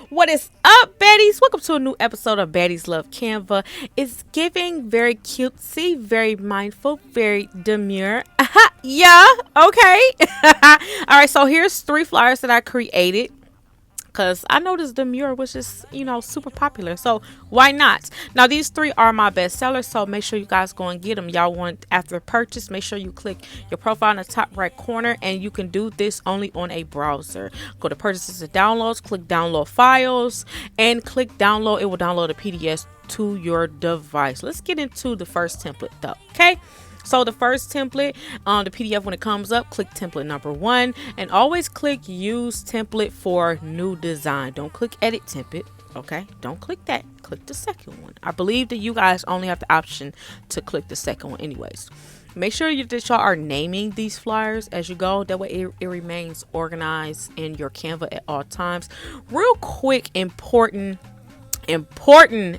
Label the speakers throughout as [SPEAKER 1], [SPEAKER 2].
[SPEAKER 1] What is up, baddies? Welcome to a new episode of Baddies Love Canva. It's giving very cutesy, very mindful, very demure. Yeah, okay. All right, so here's 3 flyers that I created. Because I noticed Demure was just, super popular. So why not? Now, these 3 are my best sellers. So make sure you guys go and get them. Y'all want, after purchase, make sure you click your profile in the top right corner. And you can do this only on a browser. Go to purchases and downloads. Click download files. And click download. It will download a PDF to your device. Let's get into the first template, though. Okay. So the first template on the PDF, when it comes up, click template number 1 and always click use template for new design. Don't click edit template. Okay, don't click that. Click the second one. I believe that you guys only have the option to click the second one anyways. Make sure that y'all are naming these flyers as you go. That way it remains organized in your Canva at all times. Real quick, important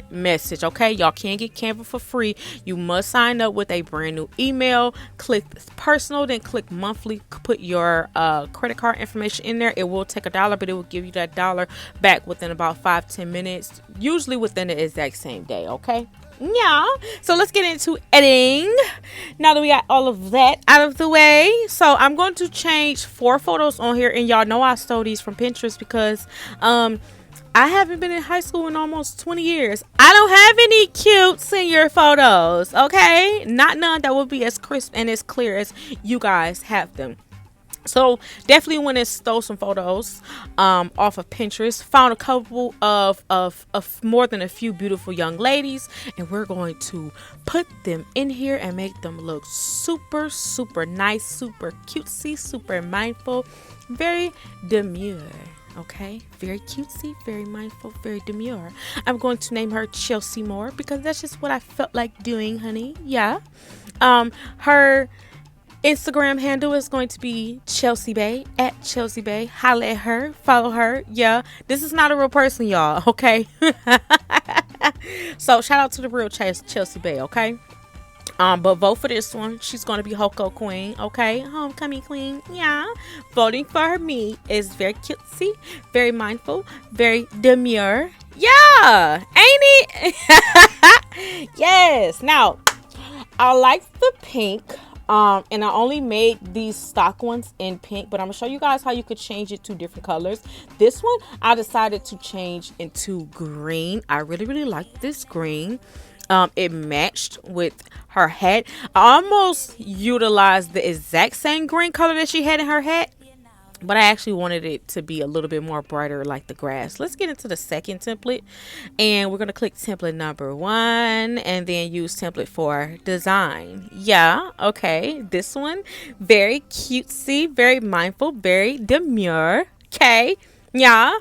[SPEAKER 1] message. Okay, y'all can't get Canva for free. You must sign up with a brand new email. Click personal, then click monthly. Put your credit card information in there. It will take $1, but it will give you that $1 back within about 5-10 minutes, usually within the exact same day. Okay, yeah, so let's get into editing now that we got all of that out of the way. So I'm going to change 4 photos on here, and y'all know I stole these from Pinterest because I haven't been in high school in almost 20 years. I don't have any cute senior photos, okay? Not none that will be as crisp and as clear as you guys have them. So definitely went and stole some photos off of Pinterest. Found a couple of more than a few beautiful young ladies. And we're going to put them in here and make them look super, super nice, super cutesy, super mindful, very demure. Okay, very cutesy, very mindful, very demure. I'm going to name her Chelsea Moore because that's just what I felt like doing, honey. Yeah. Her Instagram handle is going to be Chelsea Bay, at Chelsea Bay. Holla at her, follow her. Yeah, this is not a real person, y'all. Okay. So shout out to the real Chelsea Bay. Okay. But vote for this one. She's gonna be Hoko Queen, okay? Homecoming Queen, yeah. Voting for me is very cutesy, very mindful, very demure. Yeah, ain't it? Yes. Now, I like the pink. And I only made these stock ones in pink, but I'm gonna show you guys how you could change it to different colors. This one, I decided to change into green. I really, really like this green. It matched with her hat. I almost utilized the exact same green color that she had in her hat, but I actually wanted it to be a little bit more brighter like the grass. Let's get into the second template, and we're going to click template number 1 and then use template for design. Yeah, okay. This one, very cutesy, very mindful, very demure. Okay, yeah.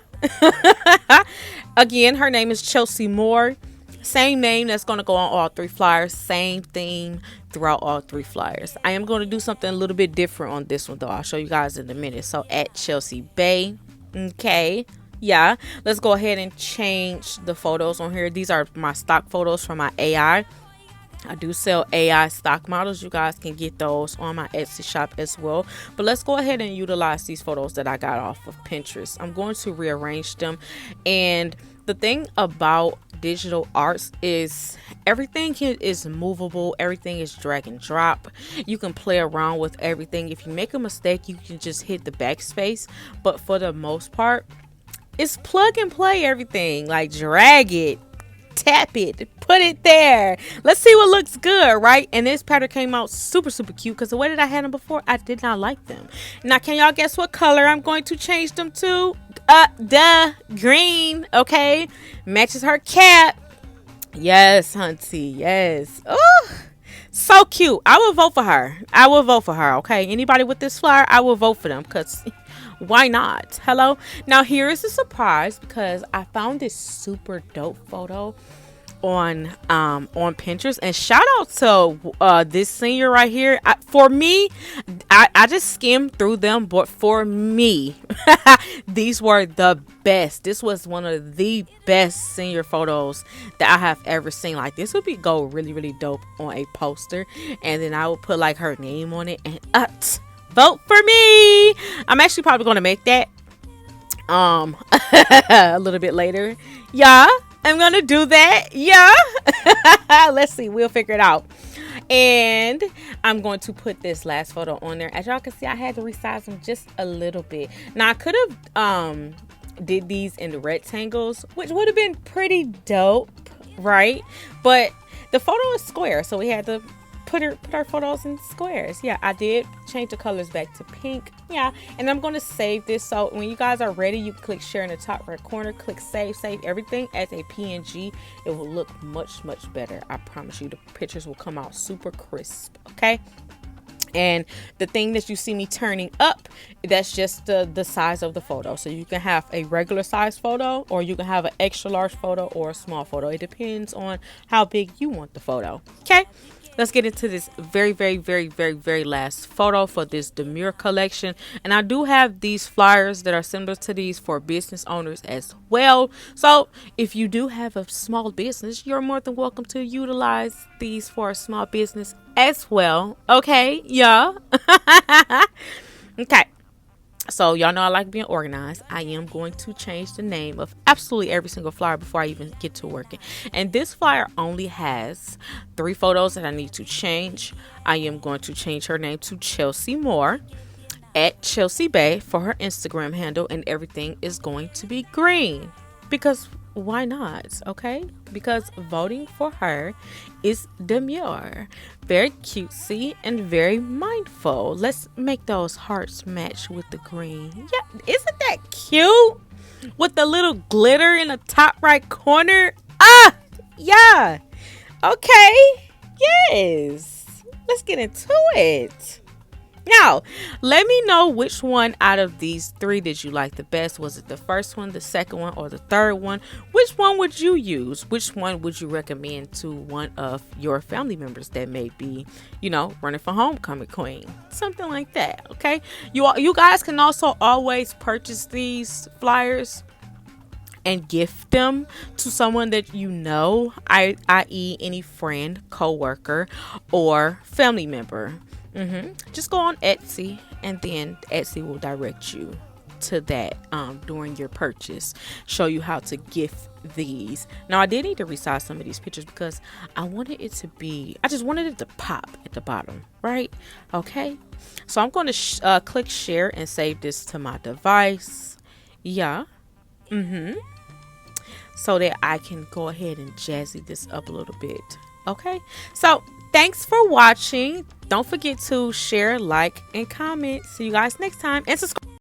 [SPEAKER 1] Again, her name is Chelsea Moore. Same name that's going to go on all 3 flyers. Same theme throughout all 3 flyers. I am going to do something a little bit different on this one, though. I'll show you guys in a minute. So at Chelsea Bay. Okay. Yeah. Let's go ahead and change the photos on here. These are my stock photos from my AI. I do sell AI stock models. You guys can get those on my Etsy shop as well. But let's go ahead and utilize these photos that I got off of Pinterest. I'm going to rearrange them. And the thing about digital arts is everything is movable. Everything is drag and drop. You can play around with everything. If you make a mistake, you can just hit the backspace. But for the most part, it's plug and play everything. Like drag it, tap it, put it there. Let's see what looks good, right? And this pattern came out super, super cute because the way that I had them before, I did not like them. Now, can y'all guess what color I'm going to change them to? Green. Okay, matches her cap. Yes, hunty. Yes. Oh, so cute. I will vote for her. I will vote for her. Okay, anybody with this flyer, I will vote for them because why not? Hello. Now here is a surprise because I found this super dope photo on Pinterest, and shout out to this senior right here. For me, I just skimmed through them, but for me these were the best. This was one of the best senior photos that I have ever seen. Like, this would go really, really dope on a poster, and then I would put like her name on it and vote for me. I'm actually probably going to make that a little bit later. Yeah, I'm gonna do that. Yeah. Let's see, we'll figure it out. And I'm going to put this last photo on there. As y'all can see, I had to resize them just a little bit. Now I could have did these in the rectangles, which would have been pretty dope, right? But the photo is square, so we had to put our photos in squares. Yeah, I did change the colors back to pink. Yeah, and I'm going to save this, so when you guys are ready, you click share in the top right corner, click save everything as a PNG. It will look much better. I promise you, the pictures will come out super crisp. Okay. And the thing that you see me turning up, that's just the size of the photo. So you can have a regular size photo, or you can have an extra large photo or a small photo. It depends on how big you want the photo. Okay, let's get into this very last photo for this Demure collection. And I do have these flyers that are similar to these for business owners as well. So if you do have a small business, you're more than welcome to utilize these for a small business as well. Okay, yeah. Okay, so y'all know I like being organized. I am going to change the name of absolutely every single flyer before I even get to working. And this flyer only has 3 photos that I need to change. I am going to change her name to Chelsea Moore at Chelsea Bay for her Instagram handle, and everything is going to be green, because why not? Okay, because voting for her is demure, very cutesy and very mindful. Let's make those hearts match with the green. Yeah, isn't that cute with the little glitter in the top right corner? Ah, yeah. Okay, yes, let's get into it. Now, let me know which one out of these 3 did you like the best. Was it the first one, the second one, or the third one? Which one would you use? Which one would you recommend to one of your family members that may be, running for homecoming queen? Something like that, okay? You guys can also always purchase these flyers and gift them to someone that you know, i.e. any friend, coworker, or family member. Just go on Etsy, and then Etsy will direct you to that during your purchase, show you how to gift these. Now I did need to resize some of these pictures because I just wanted it to pop at the bottom, right? Okay, so I'm going to click share and save this to my device. Yeah, so that I can go ahead and jazzy this up a little bit. Okay, so thanks for watching. Don't forget to share, like, and comment. See you guys next time, and subscribe.